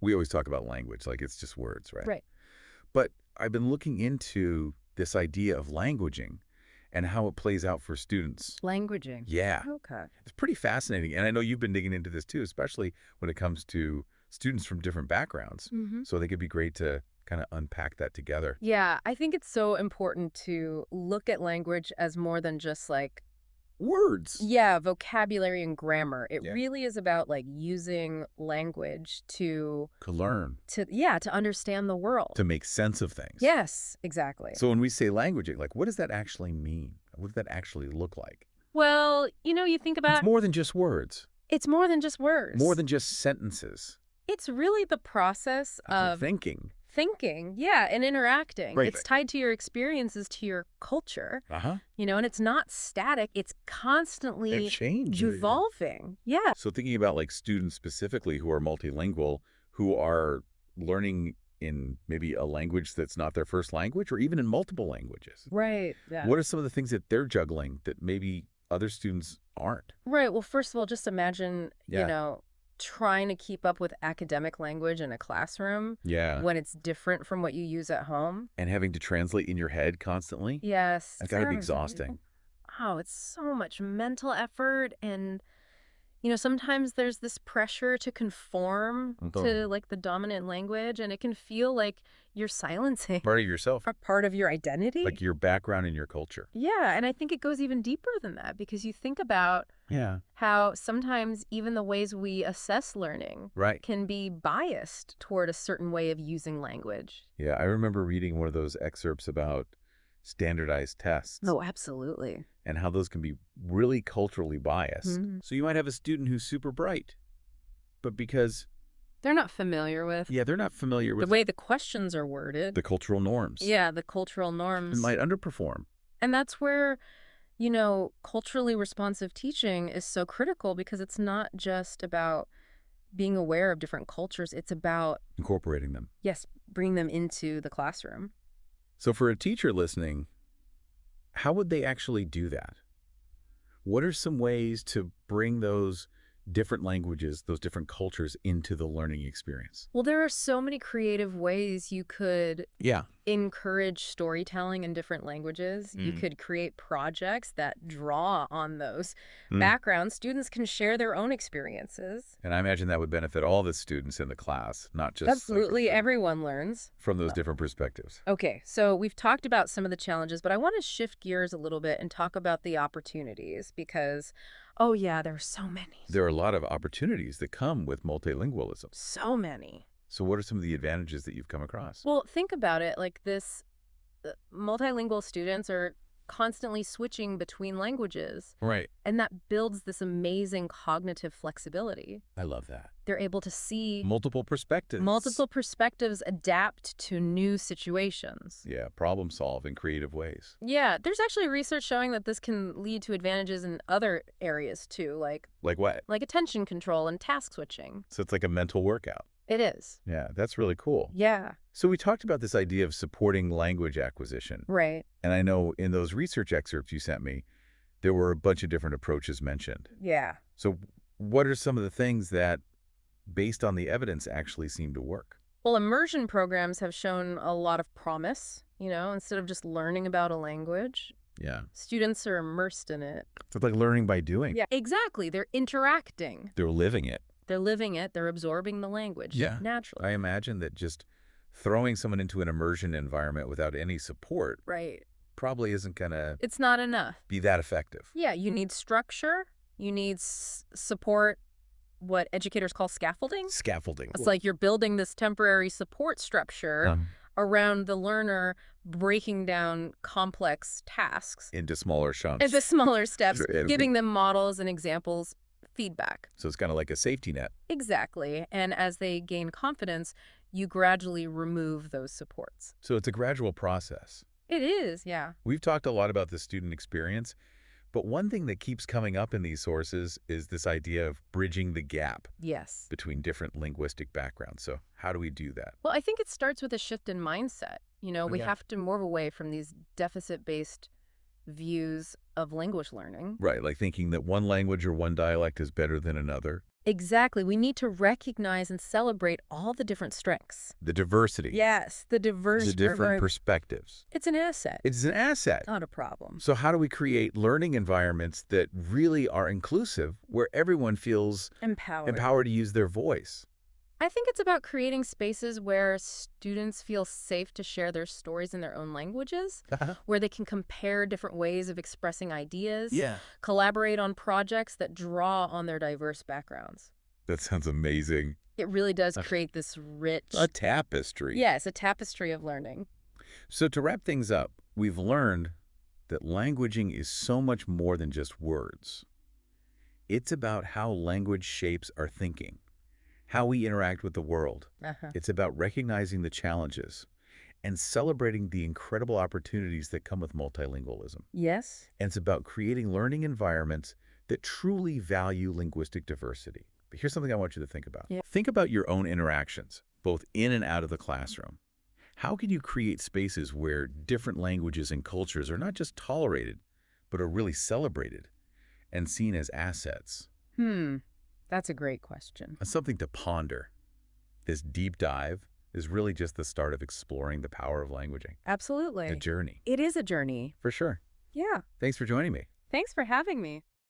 We always talk about language like it's just words, right? Right. But I've been looking into this idea of languaging and how it plays out for students. Languaging. Yeah. Okay. It's pretty fascinating. And I know you've been digging into this too, especially when it comes to students from different backgrounds. So I think it'd be great to kind of unpack that together. Yeah, I think it's so important to look at language as more than just like, Words. yeah, vocabulary and grammar. It Yeah. really is about like using language To learn, to understand the world. to make sense of things. Yes, exactly. So when we say languaging, like what does that actually mean? What does that actually look like? Well, you think about It's more than just words. it's more than just words. More than just sentences. It's really the process of Thinking. thinking, yeah, and interacting. Right. It's tied to your experiences, to your culture, Uh-huh. and it's not static. It's constantly It changes. evolving. Yeah. So thinking about like students specifically who are multilingual, who are learning in maybe a language that's not their first language or even in multiple languages. Right. Yeah. What are some of the things that they're juggling that maybe other students aren't? Right. Well, first of all, just imagine, Yeah. trying to keep up with academic language in a classroom Yeah. when it's different from what you use at home. And having to translate in your head constantly. Yes. That's got to be exhausting. Oh, it's so much mental effort. And, sometimes there's this pressure to conform to like the dominant language, and it can feel like you're silencing Part of yourself. a part of your identity. Like your background and your culture. Yeah. And I think it goes even deeper than that, because you think about Yeah. how sometimes even the ways we assess learning Right. can be biased toward a certain way of using language. Yeah. I remember reading one of those excerpts about standardized tests. Oh, absolutely. And how those can be really culturally biased. So you might have a student who's super bright, but because They're not familiar with they're not familiar the with way the questions are worded. the cultural norms. Yeah, the cultural norms. And might underperform. And that's where, culturally responsive teaching is so critical, because it's not just about being aware of different cultures. It's about, Incorporating them. yes, bring them into the classroom. So for a teacher listening, how would they actually do that? What are some ways to bring those different languages, those different cultures into the learning experience? Well, there are so many creative ways you could Yeah. encourage storytelling in different languages. You could create projects that draw on those backgrounds. Students can share their own experiences. And I imagine that would benefit all the students in the class, not just Absolutely, everyone learns. from those different perspectives. Okay, so we've talked about some of the challenges, but I want to shift gears a little bit and talk about the opportunities, because, oh yeah, there are so many. There are a lot of opportunities that come with multilingualism. So many. So what are some of the advantages that you've come across? Well, think about it like this. Multilingual students are constantly switching between languages, Right. and that builds this amazing cognitive flexibility. I love that. They're able to see Multiple perspectives. multiple perspectives, adapt to new situations. Yeah, problem solve in creative ways. Yeah, there's actually research showing that this can lead to advantages in other areas too, like Like what? attention control and task switching. So it's like a mental workout. It is. Yeah, that's really cool. Yeah, So we talked about this idea of supporting language acquisition. right. And I know in those research excerpts you sent me, there were a bunch of different approaches mentioned. Yeah. So what are some of the things that, based on the evidence, actually seem to work? Well, immersion programs have shown a lot of promise, instead of just learning about a language. Yeah. Students are immersed in it. So it's like learning by doing. Yeah, exactly. They're interacting. They're living it. They're living it. They're absorbing the language naturally. I imagine that just throwing someone into an immersion environment without any support Right. probably isn't going to It's not enough. be that effective. Yeah, you need structure. You need support, what educators call scaffolding. Scaffolding. It's like you're building this temporary support structure around the learner, breaking down complex tasks into smaller chunks. into smaller steps, Sure, giving them models and examples, feedback. So it's kind of like a safety net. Exactly. And as they gain confidence, you gradually remove those supports. So it's a gradual process. It is, yeah. We've talked a lot about the student experience, but one thing that keeps coming up in these sources is this idea of bridging the gap Yes. between different linguistic backgrounds. So how do we do that? Well, I think it starts with a shift in mindset. We have to move away from these deficit-based views of language learning. Right, like thinking that one language or one dialect is better than another. Exactly. We need to recognize and celebrate all the different strengths. The diversity, Yes, the the diverse. different perspectives. It's an asset, It's an asset. not a problem. So how do we create learning environments that really are inclusive, where everyone feels empowered to use their voice? I think it's about creating spaces where students feel safe to share their stories in their own languages, where they can compare different ways of expressing ideas, Yeah. collaborate on projects that draw on their diverse backgrounds. That sounds amazing. It really does create this rich, A tapestry. yes, a tapestry of learning. So to wrap things up, we've learned that languaging is so much more than just words. It's about how language shapes our thinking, how we interact with the world. It's about recognizing the challenges and celebrating the incredible opportunities that come with multilingualism. Yes? And it's about creating learning environments that truly value linguistic diversity. But here's something I want you to think about. Yeah. Think about your own interactions, both in and out of the classroom. How can you create spaces where different languages and cultures are not just tolerated, but are really celebrated and seen as assets? That's a great question. That's something to ponder. This deep dive is really just the start of exploring the power of languaging. Absolutely. A journey. It is a journey. For sure. Yeah. Thanks for joining me. Thanks for having me.